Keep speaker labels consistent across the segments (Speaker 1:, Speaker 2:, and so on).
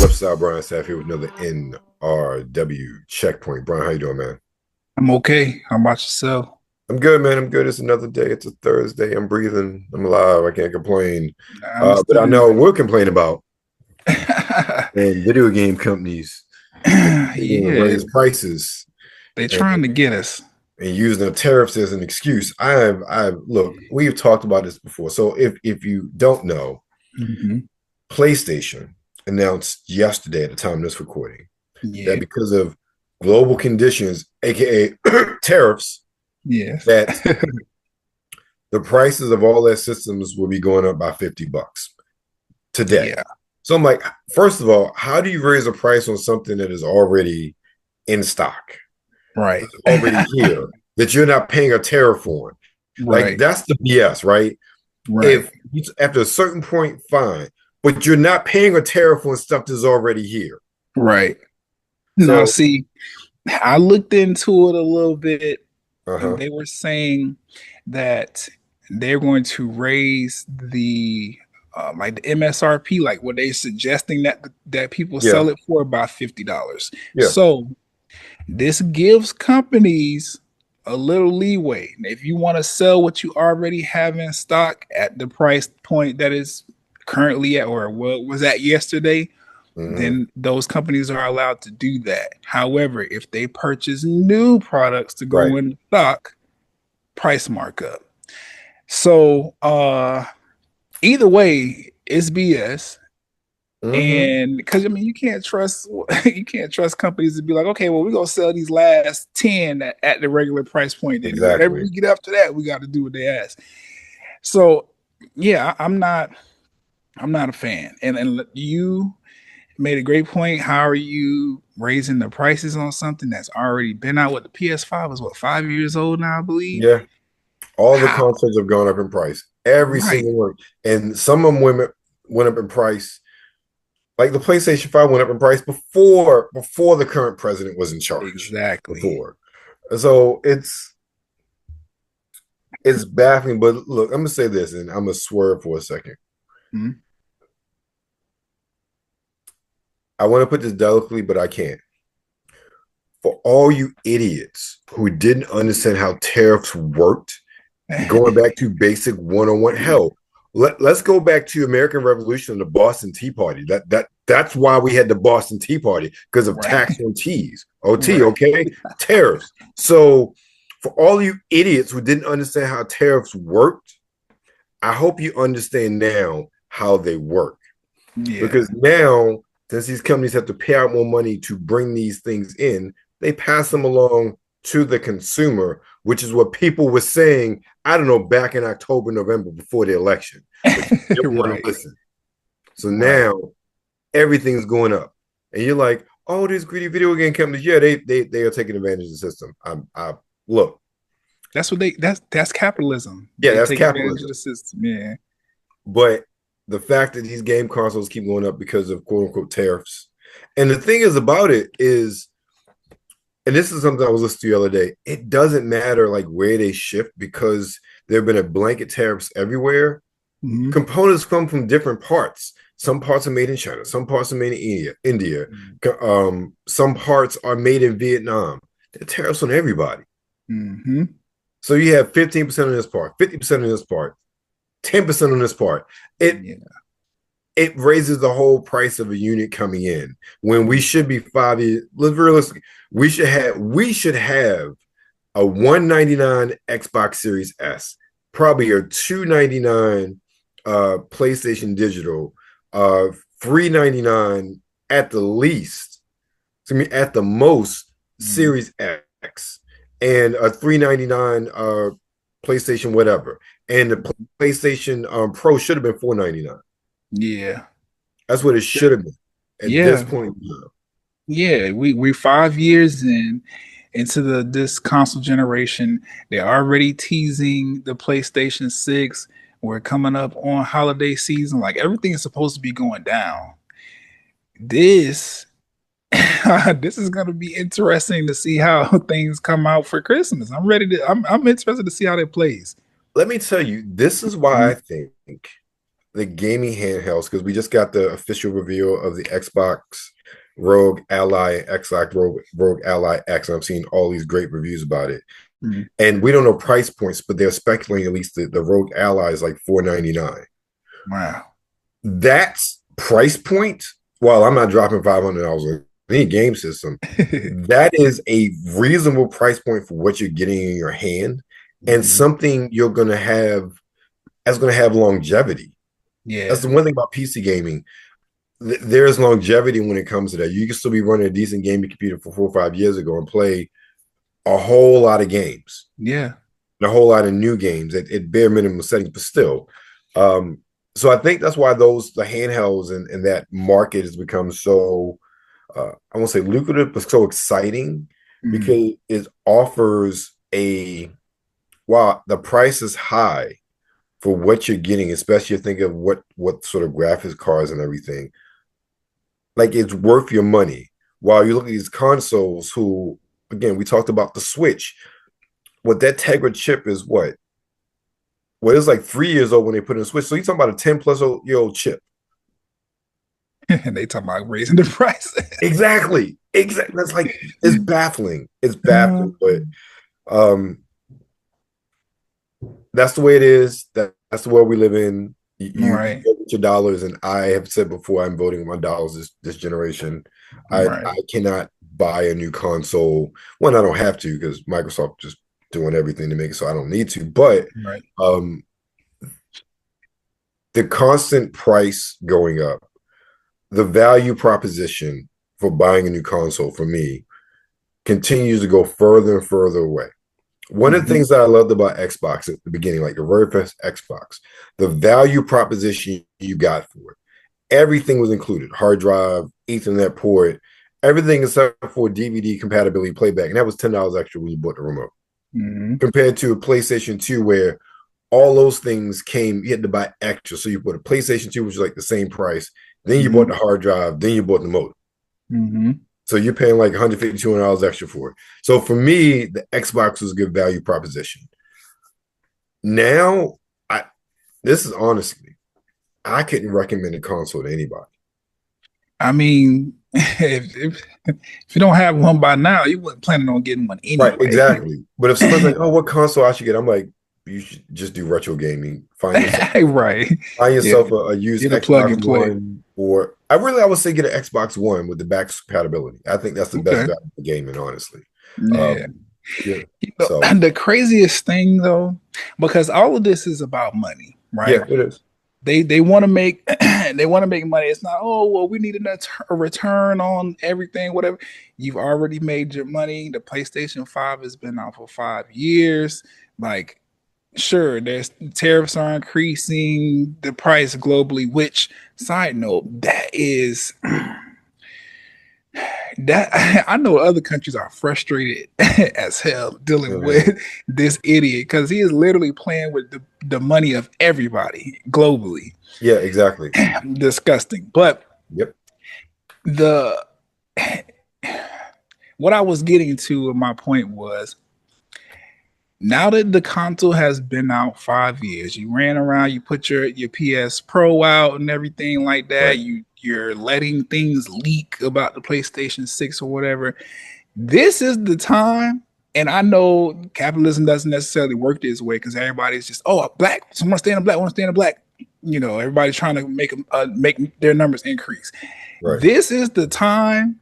Speaker 1: What's up, Brian Staff here with another NRW checkpoint. Brian, how you doing, man?
Speaker 2: I'm okay. How about yourself?
Speaker 1: I'm good, man. I'm good. It's another day. It's a Thursday. I'm breathing. I'm alive. I can't complain.
Speaker 2: I
Speaker 1: But I
Speaker 2: understand.
Speaker 1: know we'll complain about and video game companies
Speaker 2: Yeah,
Speaker 1: raise prices
Speaker 2: they
Speaker 1: and,
Speaker 2: trying to get us.
Speaker 1: and using the tariffs as an excuse. I've look. We've talked about this before. So if you don't know,
Speaker 2: Hmm.
Speaker 1: PlayStation announced yesterday at the time of this recording that
Speaker 2: Yeah,
Speaker 1: because of global conditions, aka tariffs,
Speaker 2: yes.
Speaker 1: that the prices of all their systems will be going up by $50 today.
Speaker 2: Yeah,
Speaker 1: So I'm like, first of all, how do you raise a price on something that is already in stock,
Speaker 2: right.
Speaker 1: that's already here, that you're not paying a tariff on? Like
Speaker 2: Right,
Speaker 1: that's the BS, right?
Speaker 2: right,
Speaker 1: If after a certain point, fine, but you're not paying a tariff on stuff that's already here.
Speaker 2: right. Now,
Speaker 1: So,
Speaker 2: see, I looked into it a little bit, and
Speaker 1: uh-huh.
Speaker 2: they were saying that they're going to raise the like the MSRP, like what they're suggesting that people
Speaker 1: Yeah,
Speaker 2: sell it for by $50.
Speaker 1: yeah,
Speaker 2: So this gives companies a little leeway. If you want to sell what you already have in stock at the price point that is currently at, or what was at yesterday,
Speaker 1: hmm,
Speaker 2: then those companies are allowed to do that. However, if they purchase new products to go
Speaker 1: right.
Speaker 2: in stock, price markup. So either way, it's BS.
Speaker 1: Hmm.
Speaker 2: And because I mean, you can't trust you can't trust companies to be like, okay, well, we're gonna sell these last 10 at the regular price point. Then whatever
Speaker 1: Exactly.
Speaker 2: we get after that, we got to do what they ask. So yeah, I'm not a fan. And you made a great point. How are you raising the prices on something that's already been out? What, the PS5 is what, 5 years old now, I believe.
Speaker 1: Yeah. All the
Speaker 2: How?
Speaker 1: consoles have gone up in price. Every
Speaker 2: Right.
Speaker 1: single one. And some of them went up in price. Like the PlayStation 5 went up in price before the current president was in charge.
Speaker 2: Exactly.
Speaker 1: Before. So it's baffling. But look, I'm gonna say this and I'm gonna swerve for a second.
Speaker 2: Mhm.
Speaker 1: I want to put this delicately, but I can't. For all you idiots who didn't understand how tariffs worked, going back to basic one-on-one, hell, let's go back to American Revolution and the Boston Tea Party. That's why we had the Boston Tea Party, because of
Speaker 2: Right.
Speaker 1: tax on teas. OT,
Speaker 2: Right.
Speaker 1: okay? Tariffs. So for all you idiots who didn't understand how tariffs worked, I hope you understand now how they work.
Speaker 2: Yeah.
Speaker 1: Because now, since these companies have to pay out more money to bring these things in, they pass them along to the consumer, which is what people were saying, I don't know, back in October, November before the election. But you didn't want to
Speaker 2: Right.
Speaker 1: listen. So
Speaker 2: Right.
Speaker 1: now everything's going up. And you're like, oh, these greedy video game companies, yeah, they are taking advantage of the system. I look,
Speaker 2: That's capitalism.
Speaker 1: yeah,
Speaker 2: They
Speaker 1: that's
Speaker 2: take advantage of
Speaker 1: capitalism.
Speaker 2: the system. Yeah.
Speaker 1: But the fact that these game consoles keep going up because of quote unquote tariffs. And the thing is about it is, and this is something I was listening to the other day, it doesn't matter like where they shift because there have been a blanket tariffs everywhere.
Speaker 2: Hmm.
Speaker 1: Components come from different parts. Some parts are made in China, some parts are made in India. Some parts are made in Vietnam. There are tariffs on everybody.
Speaker 2: Hmm.
Speaker 1: So you have 15% on this part, 50% on this part, 10% on this part. It
Speaker 2: Yeah.
Speaker 1: it raises the whole price of a unit coming in when we should be 5 years. Let's realistically, we should have a 199 Xbox Series S, probably a 299 PlayStation Digital, 399 at the least, I mean at the most
Speaker 2: Mhm.
Speaker 1: Series X, and a 399 PlayStation whatever. And the PlayStation Pro should have been 499.
Speaker 2: Yeah.
Speaker 1: That's what it should have been at this
Speaker 2: Yeah.
Speaker 1: point.
Speaker 2: Yeah. We 5 years into this console generation. They're already teasing the PlayStation 6. We're coming up on holiday season. Like everything is supposed to be going down. This this is gonna be interesting to see how things come out for Christmas. I'm interested to see how that plays.
Speaker 1: Let me tell you, this is why I think the gaming handhelds, because we just got the official reveal of the Xbox Rogue Ally, Xbox Rogue Ally X. And I've seen all these great reviews about it.
Speaker 2: Mm.
Speaker 1: And we don't know price points, but they're speculating at least the Rogue Ally is like $499.
Speaker 2: Wow.
Speaker 1: That's price point. Well, I'm not dropping $500 on any game system. That is a reasonable price point for what you're getting in your hand, and something you're going to have that's going to have longevity.
Speaker 2: Yeah.
Speaker 1: That's the one thing about PC gaming. There's longevity when it comes to that. You can still be running a decent gaming computer for 4 or 5 years ago and play a whole lot of games.
Speaker 2: Yeah.
Speaker 1: And a whole lot of new games at bare minimum settings, but still. So I think that's why the handhelds and that market has become so I won't say lucrative, but so exciting because it offers while the price is high for what you're getting, especially you think of what sort of graphics cards and everything, like it's worth your money. While you look at these consoles who, again, we talked about the Switch, what that Tegra chip is what? Well, it was like 3 years old when they put in a Switch. So you're talking about a 10-plus-year-old chip.
Speaker 2: And they talking about raising the price.
Speaker 1: Exactly. That's like, it's baffling. It's baffling, but that's the way it is. That's the world we live in. You
Speaker 2: Right.
Speaker 1: vote with your dollars, and I have said before, I'm voting with my dollars this generation. I cannot buy a new console. One, I don't have to because Microsoft just doing everything to make it so I don't need to. But the constant price going up, the value proposition for buying a new console for me continues to go further and further away. One of the things that I loved about Xbox at the beginning, like the very first Xbox, the value proposition you got for it, everything was included: hard drive, Ethernet port, everything except for DVD compatibility playback, and that was $10 extra when you bought the remote. Compared to a PlayStation 2, where all those things came, you had to buy extra. So you bought a PlayStation 2, which was like the same price. Then you bought the hard drive. Then you bought the modem. So you're paying like $150, $200 extra for it. So for me, the Xbox was a good value proposition. Now, this is honestly, I couldn't recommend a console to anybody.
Speaker 2: I mean, if you don't have one by now, you weren't planning on getting one anyway.
Speaker 1: Right, exactly. But if someone's like, "Oh, what console I should get?" I'm like, you should just do retro gaming. Find yourself, find yourself a used Xbox One, or I would say get an Xbox One with the back compatibility. I think that's the best value for gaming, honestly.
Speaker 2: Yeah. The craziest thing though, because all of this is about money, right?
Speaker 1: Yeah, it is.
Speaker 2: They want to make money. It's not, oh well, we need a return on everything, whatever. You've already made your money. The PlayStation 5 has been out for 5 years. Like, sure, there's tariffs are increasing the price globally, which, side note, that is that I know other countries are frustrated as hell dealing with this idiot, because he is literally playing with the money of everybody globally.
Speaker 1: Yeah, exactly.
Speaker 2: Disgusting. But what I was getting to in my point was, now that the console has been out 5 years, you ran around, you put your PS Pro out and everything like that. You're letting things leak about the PlayStation 6 or whatever. This is the time, and I know capitalism doesn't necessarily work this way because everybody's just, black, someone stay in black, want to stay in black. You know, everybody's trying to make their numbers increase. Right. This is the time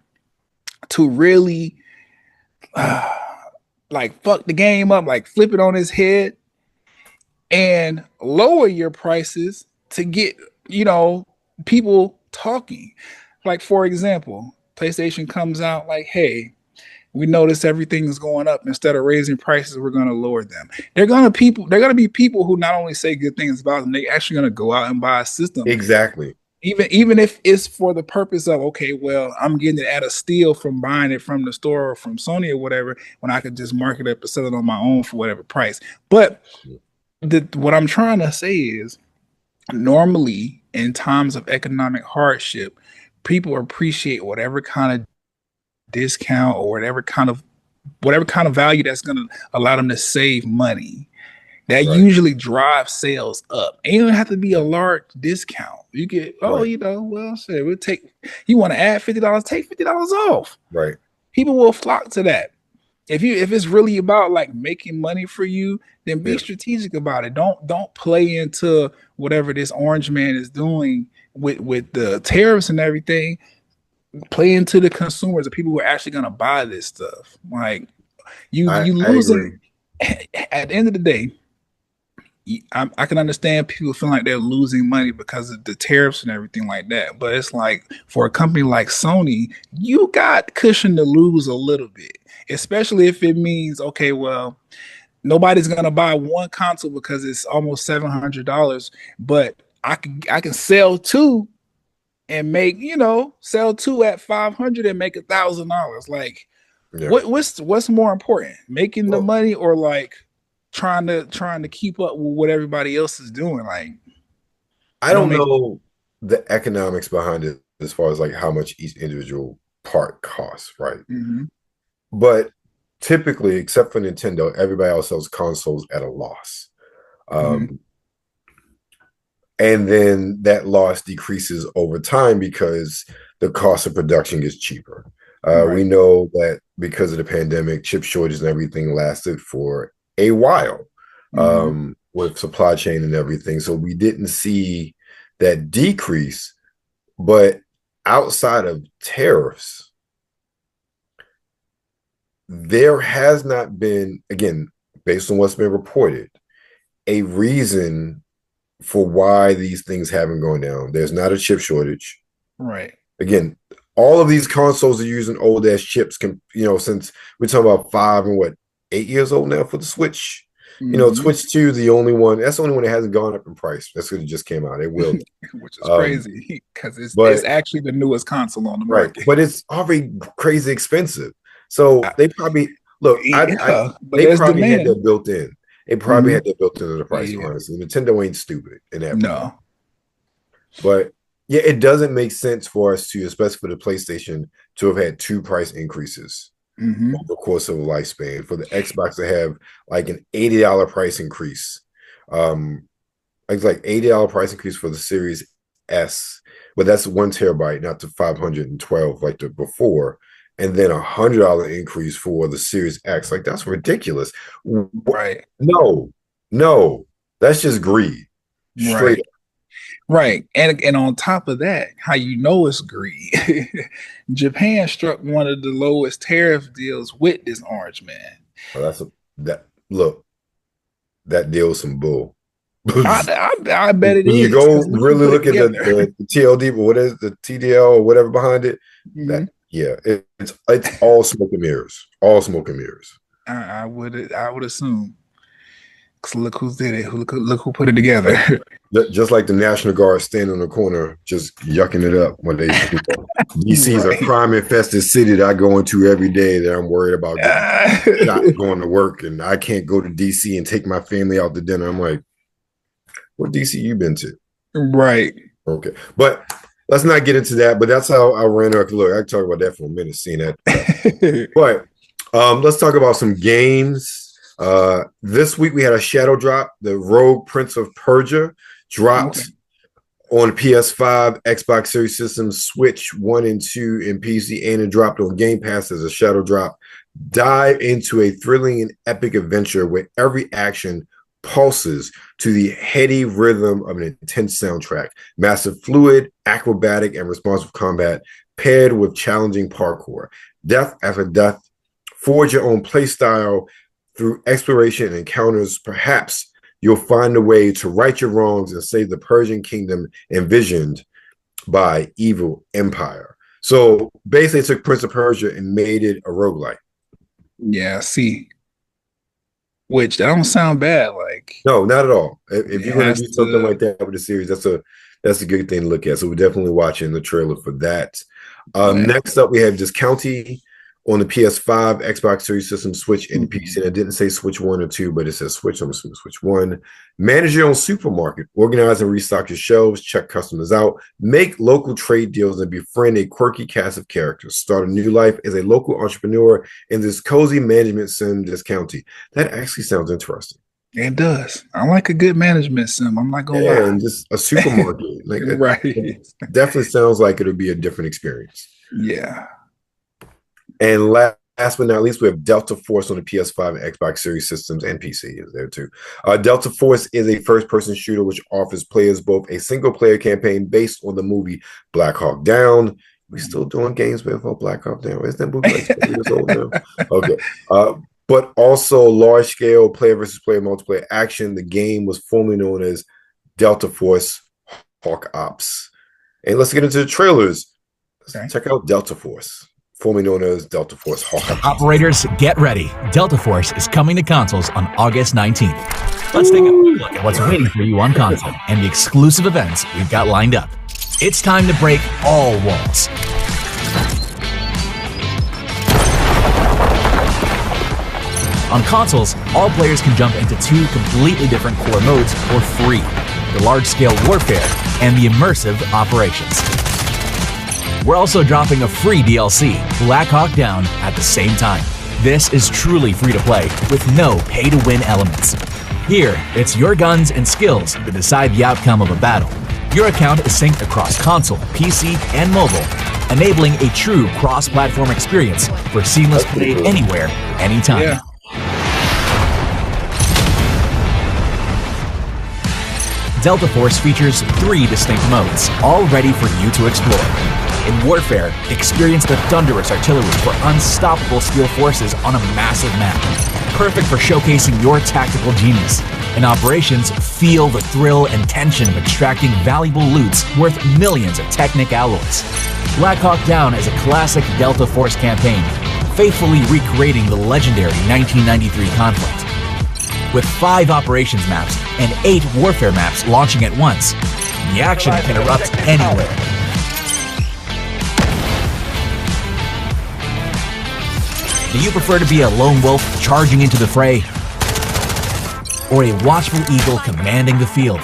Speaker 2: to really like fuck the game up, like flip it on his head and lower your prices to get, people talking. Like, for example, PlayStation comes out like, hey, we notice everything is going up. Instead of raising prices, we're going to lower them. They're going to be people who not only say good things about them, they're actually going to go out and buy a system.
Speaker 1: Exactly.
Speaker 2: Even if it's for the purpose of, okay, well, I'm getting it at a steal from buying it from the store or from Sony or whatever, when I could just mark it up and sell it on my own for whatever price. But what I'm trying to say is, normally in times of economic hardship, people appreciate whatever kind of discount or whatever kind of value that's going to allow them to save money. That
Speaker 1: Right.
Speaker 2: usually drives sales up. It don't have to be a large discount. You get,
Speaker 1: Right.
Speaker 2: well, shit, we'll take, you want to add $50, take $50 off.
Speaker 1: Right.
Speaker 2: People will flock to that. If it's really about like making money for you, then be strategic about it. Don't play into whatever this orange man is doing with the tariffs and everything. Play into the consumers, the people who are actually gonna buy this stuff. Like you
Speaker 1: I agree.
Speaker 2: losing at the end of the day. I can understand people feeling like they're losing money because of the tariffs and everything like that. But it's like for a company like Sony, you got cushion to lose a little bit, especially if it means, okay, well, nobody's gonna buy one console because it's almost $700, but I can sell two and make, sell two at 500 and make $1,000. Like, what's more important, making the money or like trying to keep up with what everybody else is doing? Like,
Speaker 1: I don't know the economics behind it as far as like how much each individual part costs, right?
Speaker 2: Mm-hmm.
Speaker 1: But typically, except for Nintendo, everybody else sells consoles at a loss.
Speaker 2: Mm-hmm.
Speaker 1: And then that loss decreases over time because the cost of production gets cheaper. Right. We know that because of the pandemic, chip shortages and everything lasted for a while, with supply chain and everything. So we didn't see that decrease. But outside of tariffs, there has not been, again, based on what's been reported, a reason for why these things haven't gone down. There's not a chip shortage.
Speaker 2: Right.
Speaker 1: Again, all of these consoles are using old ass chips, since we're talking about 5 and 8 years old now for the Switch. Switch 2 is the only one. That's the only one that hasn't gone up in price. That's what it just came out. It will.
Speaker 2: Which is crazy because it's actually the newest console on the market.
Speaker 1: Right. But it's already crazy expensive. So they probably they probably had that built in. They probably had that built into the price, honestly. Nintendo ain't stupid in that.
Speaker 2: No.
Speaker 1: But yeah, it doesn't make sense for us to, especially for the PlayStation, to have had 2 price increases over the course of a lifespan. For the Xbox to have like an $80 price increase. It's like $80 price increase for the Series S, but that's 1 terabyte, not the 512 like the before. And then $100 increase for the Series X. Like, that's ridiculous.
Speaker 2: Right.
Speaker 1: No, that's just greed. Straight up.
Speaker 2: Right. And on top of that, how you know it's greed, Japan struck one of the lowest tariff deals with this orange man.
Speaker 1: Well, that deal is some bull.
Speaker 2: I bet it
Speaker 1: when
Speaker 2: is.
Speaker 1: You go really look at the TLD, but what is the TDL or whatever behind it? It's all smoke and mirrors. All smoke and mirrors.
Speaker 2: I would assume. Cause look who did it. Look who put it together.
Speaker 1: Just like the National Guard standing on the corner, just yucking it up when they. DC is a crime-infested city that I go into every day. That I'm worried about not going to work, and I can't go to DC and take my family out to dinner. I'm like, what DC you been to?
Speaker 2: Right.
Speaker 1: Okay, but let's not get into that. But that's how I ran. Look, I can talk about that for a minute, seeing that. But let's talk about some games. This week we had a shadow drop. The Rogue Prince of Persia dropped on PS5, Xbox Series systems, Switch 1 and 2, and PC, and it dropped on Game Pass as a shadow drop. Dive into a thrilling and epic adventure where every action pulses to the heady rhythm of an intense soundtrack. Massive fluid, acrobatic, and responsive combat paired with challenging parkour. Death after death, forge your own playstyle through exploration and encounters. Perhaps you'll find a way to right your wrongs and save the Persian kingdom envisioned by evil empire. So basically, it took Prince of Persia and made it a roguelike.
Speaker 2: Yeah, see. Which that don't sound bad. Like,
Speaker 1: no, not at all. If you're going to do something like that with the series, that's a good thing to look at. So we're definitely watching the trailer for that. Next up, we have Discounty on the PS5, Xbox Series system, Switch, and PC. And it didn't say Switch 1 or 2, but it says Switch. I'm assuming Switch 1. Manage your own supermarket. Organize and restock your shelves. Check customers out. Make local trade deals and befriend a quirky cast of characters. Start a new life as a local entrepreneur in this cozy management sim Discounty. That actually sounds interesting.
Speaker 2: It does. I like a good management sim. I'm not gonna
Speaker 1: Yeah,
Speaker 2: lie.
Speaker 1: and just a supermarket. Like
Speaker 2: Right.
Speaker 1: it definitely sounds like it'll be a different experience.
Speaker 2: Yeah.
Speaker 1: And last but not least, we have Delta Force on the PS5 and Xbox Series systems, and PC is there too. Delta Force is a first-person shooter which offers players both a single-player campaign based on the movie Black Hawk Down. We still doing games with Black Hawk Down? Isn't that movie like 20 years old now? Okay. But also large-scale player versus player multiplayer action. The game was formerly known as Delta Force Hawk Ops. And let's get into the trailers.
Speaker 2: Okay.
Speaker 1: Check out Delta Force, formerly known as Delta Force Hawk Ops.
Speaker 3: Operators, get ready. Delta Force is coming to consoles on August 19th. Let's take a quick look at what's waiting for you on console and the exclusive events we've got lined up. It's time to break all walls. On consoles, all players can jump into two completely different core modes for free: the large-scale warfare and the immersive operations. We're also dropping a free DLC, Black Hawk Down, at the same time. This is truly free to play with no pay-to-win elements. Here, it's your guns and skills that decide the outcome of a battle. Your account is synced across console, PC, and mobile, enabling a true cross-platform experience for seamless play anywhere, anytime.
Speaker 2: Yeah.
Speaker 3: Delta Force features 3 distinct modes, all ready for you to explore. In Warfare, experience the thunderous artillery for unstoppable steel forces on a massive map, perfect for showcasing your tactical genius. In Operations, feel the thrill and tension of extracting valuable loots worth millions of Technic alloys. Black Hawk Down is a classic Delta Force campaign, faithfully recreating the legendary 1993 conflict. With 5 operations maps and 8 warfare maps launching at once, the action can erupt anywhere. Do you prefer to be a lone wolf charging into the fray, or a watchful eagle commanding the field?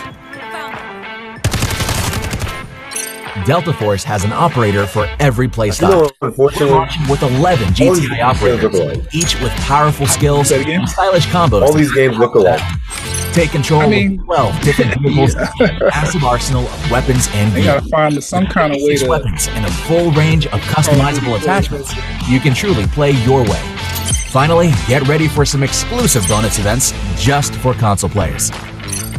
Speaker 3: Delta Force has an operator for every playstyle. We're launching with 11 GTI operators, each with powerful skills and stylish combos.
Speaker 1: All these games look alike.
Speaker 3: Take control of 12 different vehicles, and a massive arsenal of weapons and
Speaker 2: They
Speaker 3: vehicles.
Speaker 2: gotta find some kind of way to
Speaker 3: Weapons and a full range of customizable attachments. You can truly play your way. Finally, get ready for some exclusive bonus events just for console players.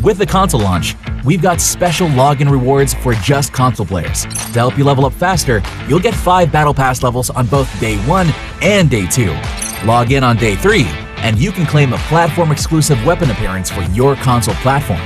Speaker 3: With the console launch, we've got special login rewards for just console players. To help you level up faster, you'll get 5 Battle Pass levels on both Day 1 and Day 2. Log in on Day 3, and you can claim a platform-exclusive weapon appearance for your console platform.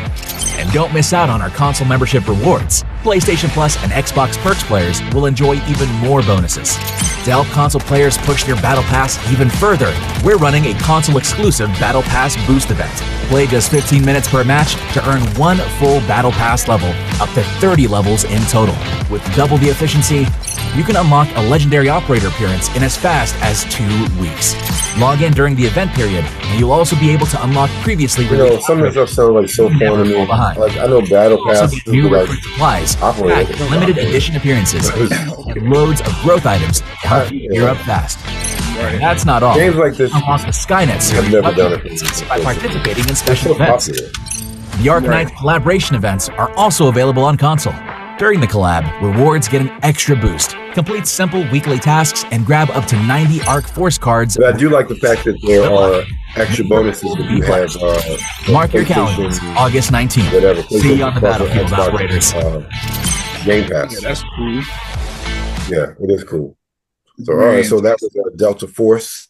Speaker 3: And don't miss out on our console membership rewards. PlayStation Plus and Xbox Perks players will enjoy even more bonuses. To help console players push their Battle Pass even further, we're running a console-exclusive Battle Pass Boost event. Play just 15 minutes per match to earn 1 full Battle Pass level, up to 30 levels in total. With double the efficiency, you can unlock a legendary operator appearance in as fast as 2 weeks. Log in during the event period, and you'll also be able to unlock previously released
Speaker 1: Some of the stuff sounds like so fun to me. Like I know Battle Pass
Speaker 3: also
Speaker 1: is
Speaker 3: get new
Speaker 1: like
Speaker 3: supplies,
Speaker 1: operator.
Speaker 3: packed with limited edition appearances, and loads of growth items to help you gear up fast. And that's not all.
Speaker 1: Games like this,
Speaker 3: Unlock the Skynet
Speaker 1: I've
Speaker 3: series
Speaker 1: never done it.
Speaker 3: appearances by participating in
Speaker 1: They're
Speaker 3: special
Speaker 1: so
Speaker 3: events.
Speaker 1: popular.
Speaker 3: The Arknights collaboration events are also available on console. During the collab, rewards get an extra boost. Complete simple weekly tasks and grab up to 90 Arc Force cards.
Speaker 1: But I do like the fact that there are extra bonuses if you have
Speaker 3: Mark your calendars, August 19th.
Speaker 1: whatever.
Speaker 3: See you on the
Speaker 1: PlayStation
Speaker 3: battlefield,
Speaker 1: Xbox,
Speaker 3: operators.
Speaker 1: Game Pass.
Speaker 2: Yeah, that's cool.
Speaker 1: Yeah, it is cool. So all right, so that was Delta Force.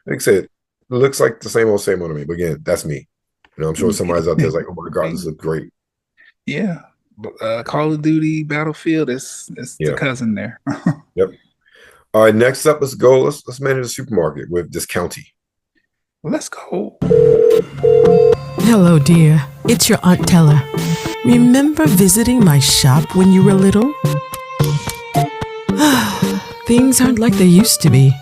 Speaker 1: Like I said, it looks like the same old to me. But again, that's me. You know, I'm sure somebody's out there is like, oh my god, this looks great.
Speaker 2: Yeah. Call of Duty Battlefield is the cousin there.
Speaker 1: Yep. All right, next up, let's go. Let's manage the supermarket with Discounty.
Speaker 2: Let's go.
Speaker 4: Hello, dear. It's your Aunt Tella. Remember visiting my shop when you were little? Things aren't like they used to be.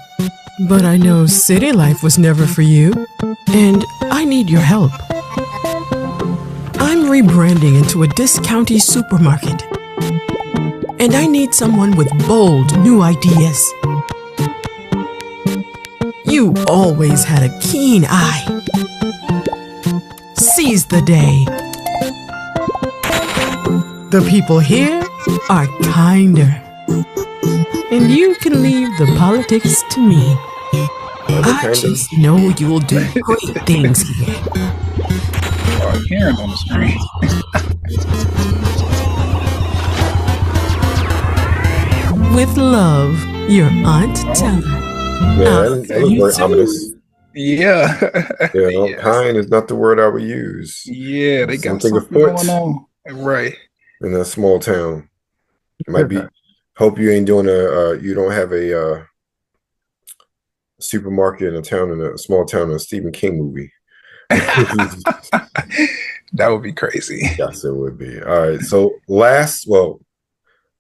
Speaker 4: But I know city life was never for you. And I need your help. I'm rebranding into a Discounty supermarket. And I need someone with bold new ideas. You always had a keen eye. seize the day. The people here are kinder. And you can leave the politics to me. I just know you'll do great things here.
Speaker 2: Oh, Karen's on the screen.
Speaker 4: With love, your Aunt Teller.
Speaker 1: Yeah, that was very ominous.
Speaker 2: Yeah.
Speaker 1: Yes. Kind is not the word I would use.
Speaker 2: Yeah, they got something going on. Right.
Speaker 1: In a small town. It might be, hope you ain't doing you don't have a supermarket in a small town in a Stephen King movie.
Speaker 2: That would be crazy.
Speaker 1: Yes, it would be. All right. So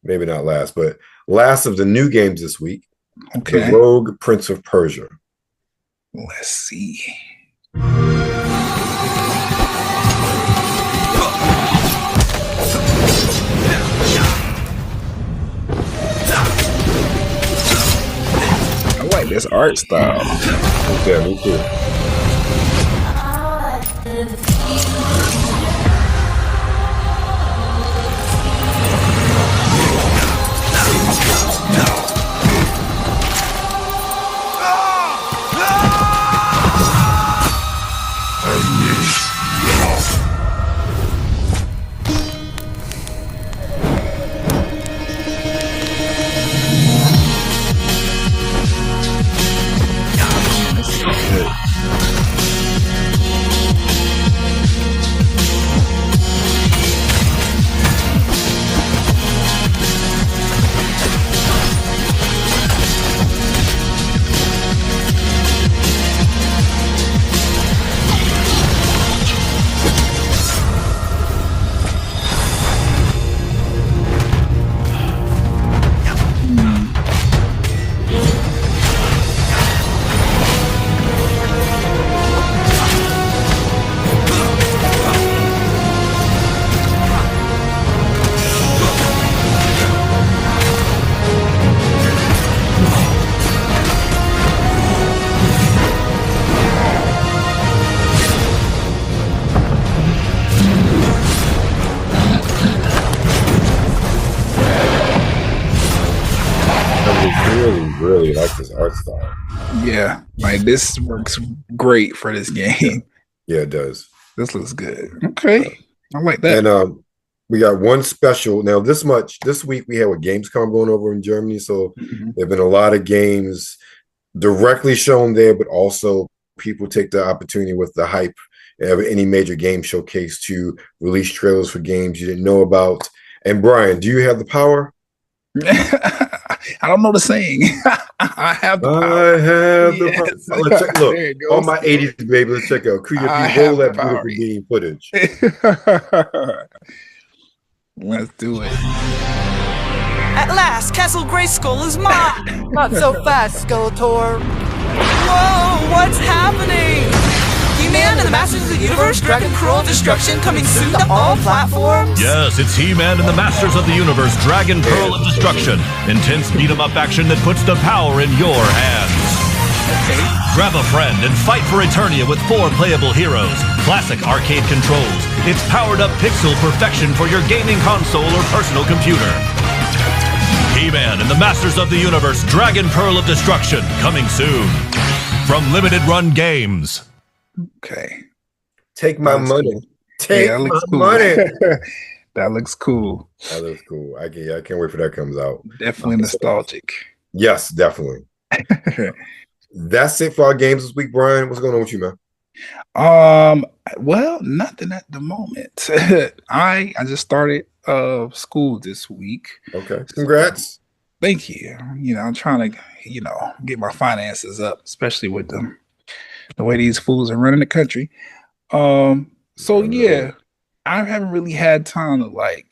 Speaker 1: maybe not last, but last of the new games this week.
Speaker 2: Okay.
Speaker 1: The Rogue Prince of Persia.
Speaker 2: Let's see. I like this art style.
Speaker 1: Yeah, me too. Really like this art style.
Speaker 2: Yeah, like this works great for this game.
Speaker 1: Yeah, it does.
Speaker 2: This looks good. Okay, I like that.
Speaker 1: And we got one special now. This week we have a Gamescom going over in Germany, so there've been a lot of games directly shown there, but also people take the opportunity with the hype of any major game showcase to release trailers for games you didn't know about. And Brian, do you have the power?
Speaker 2: I don't know the saying. I have the power.
Speaker 1: I have the power. Let's check. Look, all my 80s baby. Let's check out. Could you roll that beautiful beam footage?
Speaker 2: Let's do it.
Speaker 5: At last, Castle Grayskull is mine.
Speaker 6: Not so fast, Skeletor.
Speaker 5: Whoa, what's happening? He-Man and the Masters of the Universe, Dragon Pearl of Destruction, coming soon to all platforms?
Speaker 7: Yes, it's He-Man and the Masters of the Universe, Dragon Pearl of Destruction. Intense beat-em-up action that puts the power in your hands.
Speaker 2: Okay.
Speaker 7: Grab a friend and fight for Eternia with 4 playable heroes. Classic arcade controls. It's powered-up pixel perfection for your gaming console or personal computer. He-Man and the Masters of the Universe, Dragon Pearl of Destruction, coming soon. From Limited Run Games.
Speaker 2: Okay.
Speaker 1: Take my money. Take my
Speaker 2: cool.
Speaker 1: money.
Speaker 2: That looks cool.
Speaker 1: That looks cool. I can't wait for that comes out.
Speaker 2: Definitely nostalgic.
Speaker 1: Yes, definitely. That's it for our games this week, Brian. What's going on with you, man?
Speaker 2: Well, nothing at the moment. I just started school this week.
Speaker 1: Okay. Congrats.
Speaker 2: Thank you. I'm trying to, get my finances up, especially with the way these fools are running the country. So yeah, I haven't really had time to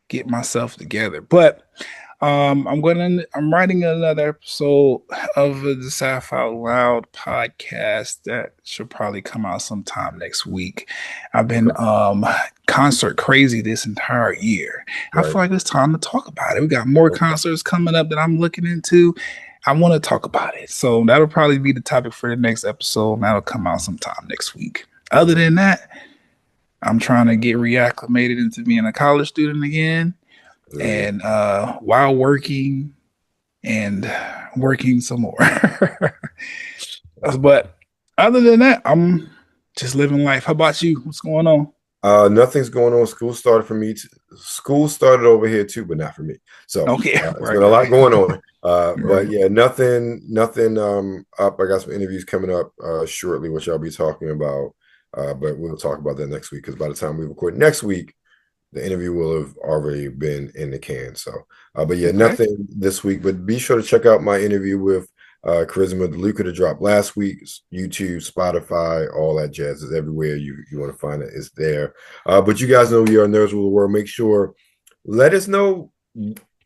Speaker 2: get myself together, but I'm writing another episode of the Sci-Fi Out Loud podcast that should probably come out sometime next week. I've been concert crazy this entire year. Right. I feel like it's time to talk about it. We got more concerts coming up that I'm looking into. I want to talk about it. So that'll probably be the topic for the next episode. That'll come out sometime next week. other than that, I'm trying to get reacclimated into being a college student again, and while working and working some more. But other than that, I'm just living life. How about you? What's going on?
Speaker 1: Nothing's going on. School started for me. School started over here too, but not for me. So
Speaker 2: okay,
Speaker 1: there's been a lot going on. But yeah, nothing up. I got some interviews coming up shortly, which I'll be talking about. But we'll talk about that next week, because by the time we record next week, the interview will have already been in the can. So, but yeah, nothing this week. But be sure to check out my interview with Charisma DeLuca that dropped last week. YouTube, Spotify, all that jazz is everywhere you want to find it. It's there. But you guys know we are Nerds Rule the World. Make sure, let us know.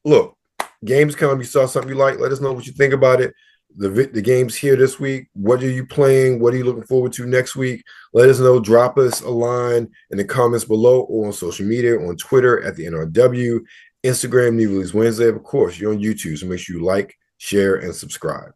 Speaker 1: Look, games come. You saw something you like. Let us know what you think about it. The game's here this week. What are you playing? What are you looking forward to next week? Let us know. Drop us a line in the comments below, or on social media, on Twitter at the NRW, Instagram, New Release Wednesday. Of course, you're on YouTube, so make sure you like, share, and subscribe.